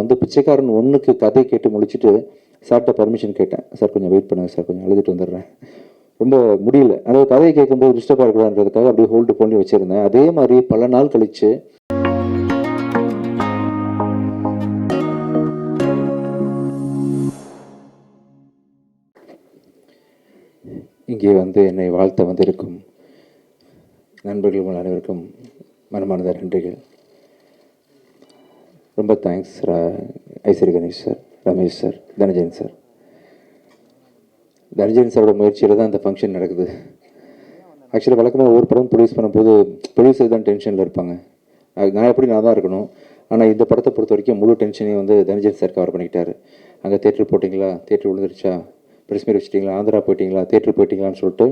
வந்து பிச்சைக்காரன் ஒன்றுக்கு கதை கேட்டு முடிச்சுட்டு சார்கிட்ட பர்மிஷன் கேட்டேன். சார் கொஞ்சம் வெயிட் பண்ணுங்கள் சார், கொஞ்சம் எழுதிட்டு வந்துடுறேன். ரொம்ப முடியல, அதாவது கதையை கேட்கும்போது டிஸ்டர்பாக இருக்கலான்றதுக்காக அப்படியே ஹோல்டு பண்ணி வச்சுருந்தேன். அதே மாதிரி பல நாள் கழித்து இங்கே வந்து என்னை வாழ்த்த வந்திருக்கும் நண்பர்கள் உங்கள் அனைவருக்கும் மனமார்ந்த நன்றிகள். ரொம்ப thanks Ishari Ganesh sir, Ramesh sir, Dhananjayan sir. Dhananjayan சாரோட முயற்சியில் தான் இந்த ஃபங்க்ஷன் நடக்குது. ஆக்சுவலாக வழக்கமாக ஒவ்வொரு படம் ப்ரொடியூஸ் பண்ணும்போது ப்ரொடியூசர் தான் டென்ஷனில் இருப்பாங்க. நான் தான் இருக்கணும். ஆனால் இந்த படத்தை பொறுத்த வரைக்கும் முழு டென்ஷனையும் வந்து தனஞ்சயன் சார் கவர் பண்ணிக்கிட்டாரு. அங்கே தேட்டர் போட்டிங்களா, தேட்டர் விழுந்துருச்சா, ப்ரெஸ் மீட் வச்சிட்டிங்களா, ஆந்திரா போயிட்டீங்களா, தேட்டர் போயிட்டீங்களான்னு சொல்லிட்டு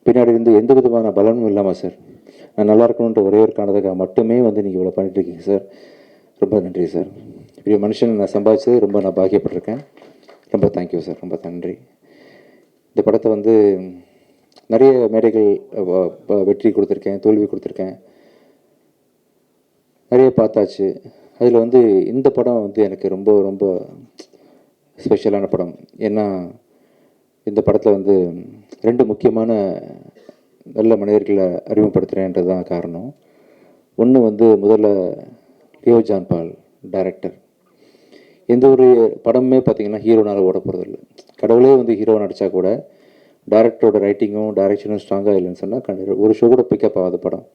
பின்னாடி இருந்து எந்த விதமான பலனும் இல்லாமல் சார் நான் நல்லா இருக்கணுன்ற ஒரே ஒரு காரணத்துக்காக மட்டுமே வந்து நீங்கள் இவ்வளோ பண்ணிட்டுருக்கீங்க சார். ரொம்ப நன்றி சார். இப்படி மனுஷன் நான் சம்பாதிச்சது ரொம்ப நான் பாக்கியப்பட்டிருக்கேன். ரொம்ப தேங்க்யூ சார், ரொம்ப நன்றி. இந்த படத்தை வந்து நிறைய மேடைகள் வெற்றி கொடுத்துருக்கேன், தோல்வி கொடுத்துருக்கேன், நிறைய பார்த்தாச்சு. அதில் வந்து இந்த படம் வந்து எனக்கு ரொம்ப ரொம்ப ஸ்பெஷலான படம். ஏன்னா இந்த படத்தில் வந்து 2 முக்கியமான நல்ல மனிதர்களை அறிமுகப்படுத்துகிறேன்றது தான் காரணம். ஒன்று வந்து முதல்ல லியோ ஜான் பால் டைரக்டர். எந்த ஒரு படமுமே பார்த்திங்கன்னா ஹீரோனால் ஓட போகிறதில்ல. கடவுளே வந்து ஹீரோ நடித்தா கூட டைரக்டரோட ரைட்டிங்கும் டைரக்ஷனும் ஸ்ட்ராங்காக இல்லைன்னு சொன்னால் ஒரு ஷோ கூட பிக்கப் ஆகாத படம்.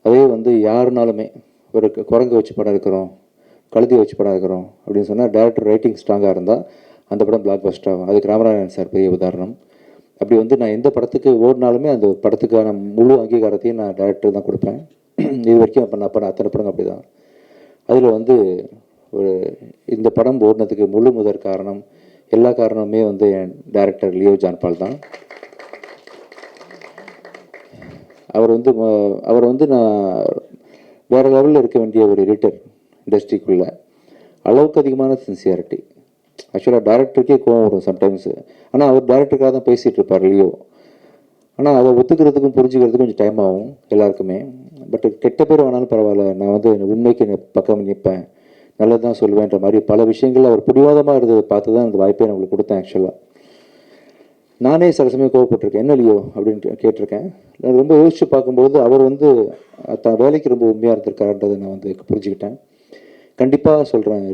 அதே வந்து யாருனாலுமே ஒரு குரங்கு வச்சு படம் இருக்கிறோம், கழுதி வச்சு படம் இருக்கிறோம் அப்படின்னு சொன்னால் டைரக்டர் ரைட்டிங் ஸ்ட்ராங்காக இருந்தால் அந்த படம் பிளாக் பஸ்டர் ஆகும். அதுக்கு ராமநாதன் சார் பெரிய உதாரணம். அப்படி வந்து நான் எந்த படத்துக்கு ஓடினாலுமே அந்த படத்துக்கான முழு அங்கீகாரத்தையும் நான் டைரக்டர் தான் கொடுப்பேன். இது வரைக்கும் அப்போ நான் அத்தனை படம் அப்படி தான். அதில் வந்து ஒரு இந்த படம் ஓடினதுக்கு முழு முதற் காரணம், எல்லா காரணமுமே வந்து என் டைரக்டர் லியோ ஜான் பால் தான். அவர் வந்து நான் வேறு லெவலில் இருக்க வேண்டிய ஒரு எடிட்டர் இண்டஸ்ட்ரிக்குள்ளே. அளவுக்கு அதிகமான சின்சியாரிட்டி. ஆக்சுவலாக டேரக்டருக்கே கோவம் வரும் சம்டைம்ஸு. ஆனால் அவர் டேரக்டருக்காக தான் பேசிகிட்டு இருப்பார் லியோ. ஆனால் அதை ஒத்துக்கிறதுக்கும் புரிஞ்சுக்கிறதுக்கும் கொஞ்சம் டைம் ஆகும் எல்லாருக்குமே. பட் கெட்ட பேர் வேணாலும் பரவாயில்ல, நான் வந்து உண்மைக்கு பக்கம் நிற்பேன், நல்லது தான் சொல்லுவேன்ற மாதிரி பல விஷயங்கள் அவர் பிடிவாதமாக இருந்ததை பார்த்து தான் அந்த வாய்ப்பை நான் உங்களுக்கு கொடுத்தேன். ஆக்சுவலாக நானே சில சமயம் கோவப்பட்டிருக்கேன், என்ன லியோ அப்படின்ட்டு கேட்டிருக்கேன். நான் ரொம்ப யோசித்து பார்க்கும்போது அவர் வந்து தான் வேலைக்கு ரொம்ப உண்மையாக இருந்திருக்காருன்றதை நான் வந்து புரிஞ்சுக்கிட்டேன். கண்டிப்பாக சொல்கிறேன்,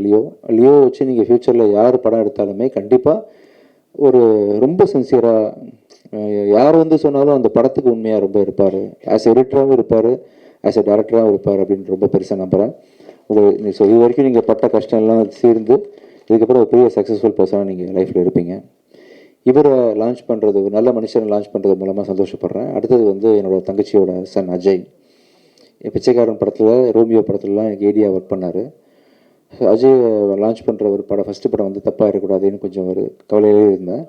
லியோ வச்சு நீங்கள் ஃப்யூச்சரில் யார் படம் எடுத்தாலுமே கண்டிப்பாக ஒரு ரொம்ப சின்சியராக யார் வந்து சொன்னாலும் அந்த படத்துக்கு உண்மையாக ரொம்ப இருப்பார். ஆஸ் எடிட்டராகவும் இருப்பார், ஆஸ் எ டேரக்டராகவும் இருப்பார் அப்படின்னு ரொம்ப பெருசாக நம்புகிறேன். ஸோ இது வரைக்கும் நீங்கள் பட்ட கஷ்டம்லாம் சேர்ந்து இதுக்கப்புறம் ஒரு பெரிய சக்ஸஸ்ஃபுல் பர்சனாக நீங்கள் லைஃப்பில் இருப்பீங்க. இவரை லான்ச் பண்ணுறது, ஒரு நல்ல மனுஷனை லான்ச் பண்ணுறது மூலமாக சந்தோஷப்படுறேன். அடுத்தது வந்து என்னோடய தங்கச்சியோட சன் அஜய். பிச்சைக்காரன் படத்தில், ரோமியோ படத்துலலாம் எனக்கு ஏடியாக ஒர்க் பண்ணார். அஜய் லான்ச் பண்ணுற ஒரு படம், ஃபஸ்ட்டு படம் வந்து தப்பாக இருக்கக்கூடாதுன்னு கொஞ்சம் ஒரு கவலையிலே இருந்தேன்.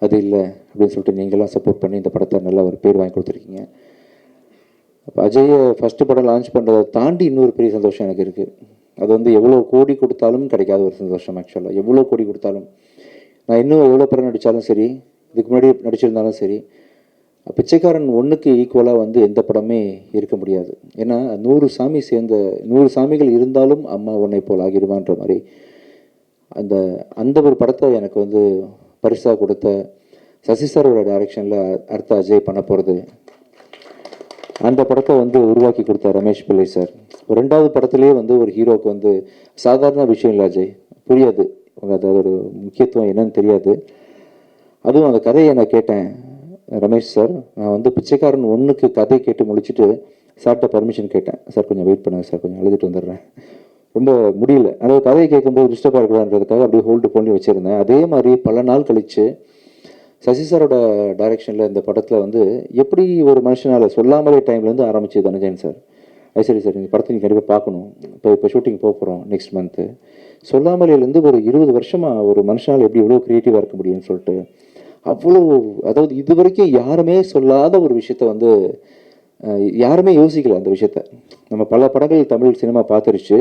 அது இல்லை அப்படின்னு சொல்லிட்டு நீங்களாம் சப்போர்ட் பண்ணி இந்த படத்தை நல்ல ஒரு பேர் வாங்கி கொடுத்துருக்கீங்க. அப்போ அஜயை ஃபஸ்ட்டு படம் லான்ச் பண்ணுறதை தாண்டி இன்னொரு பெரிய சந்தோஷம் எனக்கு இருக்குது. அது வந்து எவ்வளோ கோடி கொடுத்தாலும் கிடைக்காத ஒரு சந்தோஷம். ஆக்சுவலாக எவ்வளோ கோடி கொடுத்தாலும், நான் இன்னும் எவ்வளோ படம் நடித்தாலும் சரி, இதுக்கு முன்னாடி நடிச்சிருந்தாலும் சரி, பிச்சைக்காரன் 1க்கு ஈக்குவலாக வந்து எந்த படமே இருக்க முடியாது. ஏன்னா 100 சாமிகள் இருந்தாலும் அம்மா உன்னை போல் ஆகிடுவான்ற மாதிரி அந்த ஒரு படத்தை எனக்கு வந்து பரிசாக கொடுத்த சசி சாரோட டைரக்ஷனில் அடுத்த அஜய் பண்ண போகிறது. அந்த படத்தை வந்து உருவாக்கி கொடுத்த ரமேஷ் பிள்ளை சார். 2வது படத்துலேயே வந்து ஒரு ஹீரோவுக்கு வந்து சாதாரண விஷயம் இல்லை அஜய், புரியாது, அதோட முக்கியத்துவம் என்னன்னு தெரியாது. அதுவும் அந்த கதையை நான் கேட்டேன், ரமேஷ் சார் நான் வந்து பிச்சைக்காரன் 1க்கு கதை கேட்டு முடிச்சுட்டு சார்கிட்ட பர்மிஷன் கேட்டேன். சார் கொஞ்சம் வெயிட் பண்ணுங்கள் சார், கொஞ்சம் எழுதிட்டு வந்துடுறேன். ரொம்ப முடியல, அதாவது கதையை கேட்கும்போது டிஸ்டர்பாக இருக்கலான்றதுக்காக அப்படியே ஹோல்டு பண்ணி வச்சுருந்தேன். அதே மாதிரி பல நாள் கழித்து சசி சாரோட டைரக்ஷனில் இந்த படத்தில் வந்து எப்படி ஒரு மனுஷனால் சொல்லாமலே டைம்லேருந்து ஆரம்பிச்சு தனஞ்சயன் சார், ஐஸ்வரி சார் இந்த படத்தை நீங்கள் கண்டிப்பாக பார்க்கணும், இப்போ ஷூட்டிங் போக போகிறோம் நெக்ஸ்ட் மந்த்து, சொல்லாமலேருந்து ஒரு 20 வருஷமாக ஒரு மனுஷனால் எப்படி எவ்வளோ க்ரியேட்டிவாக இருக்க முடியும்னு சொல்லிட்டு அவ்வளோ, அதாவது இது வரைக்கும் யாருமே சொல்லாத ஒரு விஷயத்த வந்து யாருமே யோசிக்கல. அந்த விஷயத்த நம்ம பல படங்கள் தமிழ் சினிமா பார்த்துருச்சு,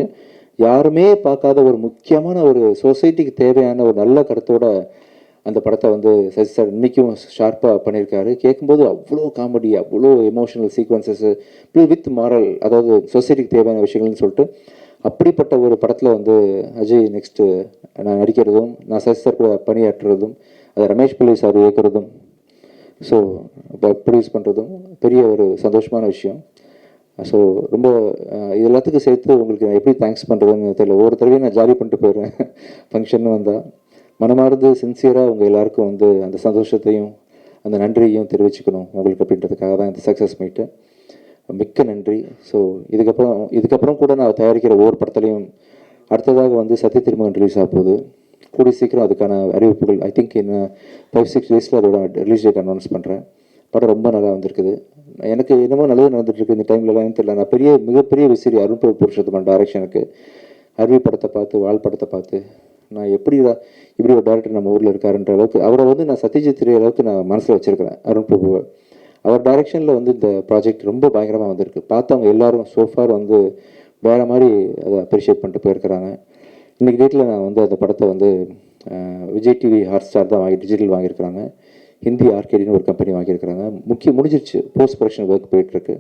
யாருமே பார்க்காத ஒரு முக்கியமான ஒரு சொசைட்டிக்கு தேவையான ஒரு நல்ல கருத்தோட அந்த படத்தை வந்து சசி சார் இன்றைக்கும் ஷார்ப்பாக பண்ணியிருக்காரு. கேட்கும்போது அவ்வளோ காமெடி, அவ்வளோ எமோஷனல் சீக்வன்சஸ்ஸு வித் மாரல், அதாவது சொசைட்டிக்கு தேவையான விஷயங்கள்னு சொல்லிட்டு அப்படிப்பட்ட ஒரு படத்தில் வந்து அஜய் நெக்ஸ்ட்டு நான் நடிக்கிறதும், நான் சசி சார் கூட பணியாற்றுறதும், அதை ரமேஷ் பிள்ளை சார் இயக்குறதும், ஸோ ப்ரொடியூஸ் பண்ணுறதும் பெரிய ஒரு சந்தோஷமான விஷயம். ஸோ ரொம்ப இது எல்லாத்துக்கும் சேர்த்து உங்களுக்கு நான் எப்படி தேங்க்ஸ் பண்ணுறதுன்னு தெரியல. ஒவ்வொரு தடவையும் நான் ஜாலி பண்ணிட்டு போயிடுறேன் ஃபங்க்ஷன் வந்தால். மனமார்ந்து சின்சியராக உங்கள் எல்லாருக்கும் வந்து அந்த சந்தோஷத்தையும் அந்த நன்றியையும் தெரிவிச்சுக்கணும் உங்களுக்கு அப்படின்றதுக்காக தான் இந்த சக்ஸஸ் மீட்டு. மிக்க நன்றி. ஸோ இதுக்கப்புறம் கூட நான் தயாரிக்கிற ஒவ்வொரு படத்துலையும் அடுத்ததாக வந்து சத்ய திருமகன் ரிலீஸ் ஆக போகுது. கூடி சீக்கிரம் அதுக்கான அறிவிப்புகள் ஐ திங்க் இன்னும் 5-6 டேஸில் அதோட ரிலீஸ் டேட் அனௌன்ஸ் பண்ணுறேன். படம் ரொம்ப நல்லா வந்திருக்குது. எனக்கு என்னமோ நல்லது நடந்துட்டுருக்கு இந்த டைம்லலாம் தெரியல. நான் மிகப்பெரிய விசிறி அருண் புருஷோத்தமன் டைரக்ஷனுக்கு அருவி படத்தை பார்த்து வாழ் படத்தை பார்த்து நான் இப்படி ஒரு டேரக்டர் நம்ம ஊரில் இருக்காருன்ற அளவுக்கு அவரை வந்து நான் சத்யஜித் ரே அளவுக்கு நான் மனசில் வச்சுருக்கிறேன். அருண் பிரபுவை அவர் டைரக்ஷனில் வந்து இந்த ப்ராஜெக்ட் ரொம்ப பயங்கரமாக வந்திருக்கு. பார்த்தவங்க எல்லாரும் சோஃபார் வந்து வேறு மாதிரி அதை அப்ரிஷியேட் பண்ணிட்டு போயிருக்கிறாங்க. இன்றைக்கி டேட்டில் நான் வந்து அந்த படத்தை வந்து விஜய் டிவி ஹாட்ஸ்டார் தான் டிஜிட்டல் வாங்கியிருக்கிறாங்க. ஹிந்தி ஆர்கேடின்னு ஒரு கம்பெனி வாங்கியிருக்கிறாங்க. முடிஞ்சிருச்சு. போஸ்ட் ப்ரொடக்ஷன் ஒர்க் போயிட்டுருக்கு.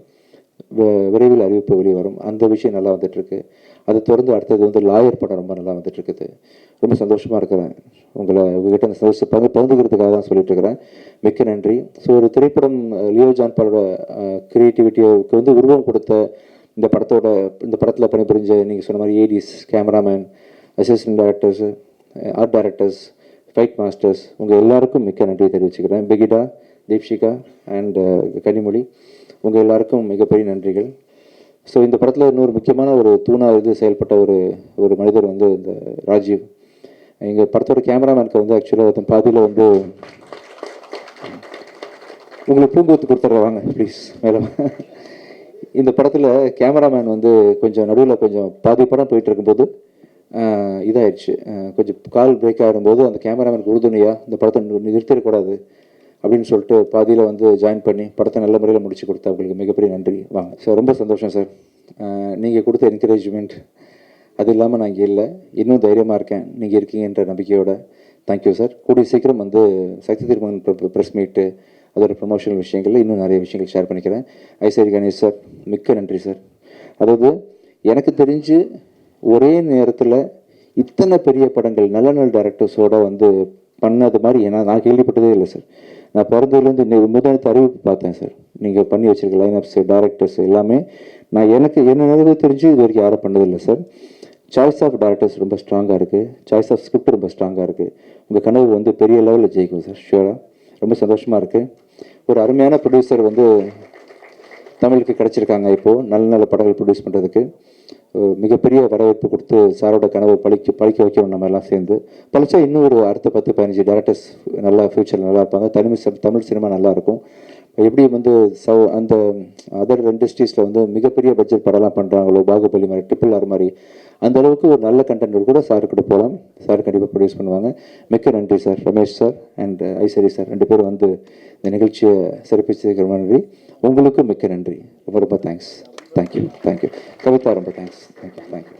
விரைவில் அறிவிப்பு வெளியே வரும். அந்த விஷயம் நல்லா வந்துட்டுருக்கு. அதை தொடர்ந்து அடுத்தது வந்து லாயர் படம் ரொம்ப நல்லா வந்துட்டுருக்குது. ரொம்ப சந்தோஷமாக இருக்கிறேன். உங்கள்கிட்ட அந்த சந்தோஷத்தை பகிர்ந்துக்கிறதுக்காக தான் சொல்லிட்டு இருக்கிறேன். மிக்க நன்றி. ஸோ ஒரு திரைப்படம் லியோ ஜான் பாலோட க்ரியேட்டிவிட்டிக்கு வந்து உருவம் கொடுத்த இந்த படத்தில் பணிபுரிஞ்ச நீங்கள் சொன்ன மாதிரி ADs, cameraman, assistant directors, art directors, fight masters உங்கள் எல்லாருக்கும் மிக்க நன்றி தெரிவிச்சுக்கிறேன். பெகிடா, தீப்ஷிகா அண்ட் கனிமொழி உங்கள் எல்லாருக்கும் மிகப்பெரிய நன்றிகள். ஸோ இந்த படத்தில் இன்னொரு முக்கியமான ஒரு தூணாக செயல்பட்ட ஒரு மனிதர் வந்து இந்த ராஜீவ். எங்கள் படத்தோட கேமராமேனுக்கு வந்து ஆக்சுவலாக பாதியில் வந்து உங்களுக்கு பூங்கொத்து கொடுத்துட்ற வாங்க ப்ளீஸ் மேலே. இந்த படத்தில் கேமராமேன் வந்து கொஞ்சம் நடுவில் கொஞ்சம் பாதி படம் போயிட்டு இருக்கும்போது இதாகிடுச்சு. கொஞ்சம் கால் பிரேக் ஆகும்போது அந்த கேமராமேனுக்கு உறுதுணையாக இந்த படத்தை நிறுத்திடக்கூடாது அப்படின்னு சொல்லிட்டு பாதியில் வந்து ஜாயின் பண்ணி படத்தை நல்ல முறையில் முடிச்சு கொடுத்தா உங்களுக்கு மிகப்பெரிய நன்றி. வாங்க சார். ரொம்ப சந்தோஷம் சார். நீங்கள் கொடுத்த என்கரேஜ்மெண்ட் அது இல்லாமல் நான் இங்கே இல்லை. இன்னும் தைரியமாக இருக்கேன் நீங்கள் இருக்கீங்கன்ற நம்பிக்கையோட. Thank you sir. கூடிய சீக்கிரம் வந்து சக்தி திருமகன் ப்ரெஸ் மீட்டு அதோட ப்ரொமோஷனல் விஷயங்களில் இன்னும் நிறைய விஷயங்கள் ஷேர் பண்ணிக்கிறேன். ஐசரி கணேஷ் சார் மிக்க நன்றி சார். அதாவது எனக்கு தெரிஞ்சு ஒரே நேரத்தில் இத்தனை பெரிய படங்கள் நல்ல நல்ல டேரக்டர்ஸோட வந்து பண்ணது மாதிரி நான் கேள்விப்பட்டதே இல்லை சார். நான் பிறந்ததுலேருந்து முதலத்து அறிவிப்பு பார்த்தேன் சார். நீங்கள் பண்ணி வச்சுருக்க லைனப்ஸு, டேரக்டர்ஸ் எல்லாமே நான் என்ன நினைவு தெரிஞ்சு இது வரைக்கும் யாரும் பண்ணதில்லை சார். சாய்ஸ் ஆஃப் டேரக்டர்ஸ் ரொம்ப ஸ்ட்ராங்காக இருக்குது. சாய்ஸ் ஆஃப் ஸ்கிரிப்ட் ரொம்ப ஸ்ட்ராங்காக இருக்குது. உங்கள் கனவு வந்து பெரிய லெவலில் ஜெயிக்கும் சார் ஷியூராக. ரொம்ப சந்தோஷமாக இருக்குது. ஒரு அருமையான ப்ரொடியூசர் வந்து தமிழுக்கு கிடச்சிருக்காங்க. இப்போது நல்ல நல்ல படங்கள் ப்ரொடியூஸ் பண்ணுறதுக்கு மிகப்பெரிய வரவேற்பு கொடுத்து சாரோட கனவை பழிக்க வைக்கணும். நம்ம எல்லாம் சேர்ந்து பழிச்சா இன்னும் ஒரு அடுத்த 10-15 டேரக்டர்ஸ் நல்லா ஃப்யூச்சரில் நல்லா இருப்பாங்க. தமிழ் சினிமா நல்லாயிருக்கும். எப்படி வந்து அந்த அதர் இண்டஸ்ட்ரீஸில் வந்து மிகப்பெரிய பட்ஜெட் படம்லாம் பண்ணுறாங்களோ, பாகுபலி மாதிரி, RRR மாதிரி, அந்த அளவுக்கு ஒரு நல்ல கண்டென்ட் கூட சாருக்கு போகலாம். சார் கண்டிப்பாக ப்ரொடியூஸ் பண்ணுவாங்க. மிக்க நன்றி sir. Ramesh sir and Ishari sir 2 பேரும் வந்து இந்த நிகழ்ச்சியை சிறப்பிச்சதுக்கு ரொம்ப நன்றி. உங்களுக்கும் மிக்க நன்றி. ரொம்ப ரொம்ப தேங்க்ஸ். தேங்க்யூ. கவிதா ரொம்ப தேங்க்ஸ். தேங்க்யூ.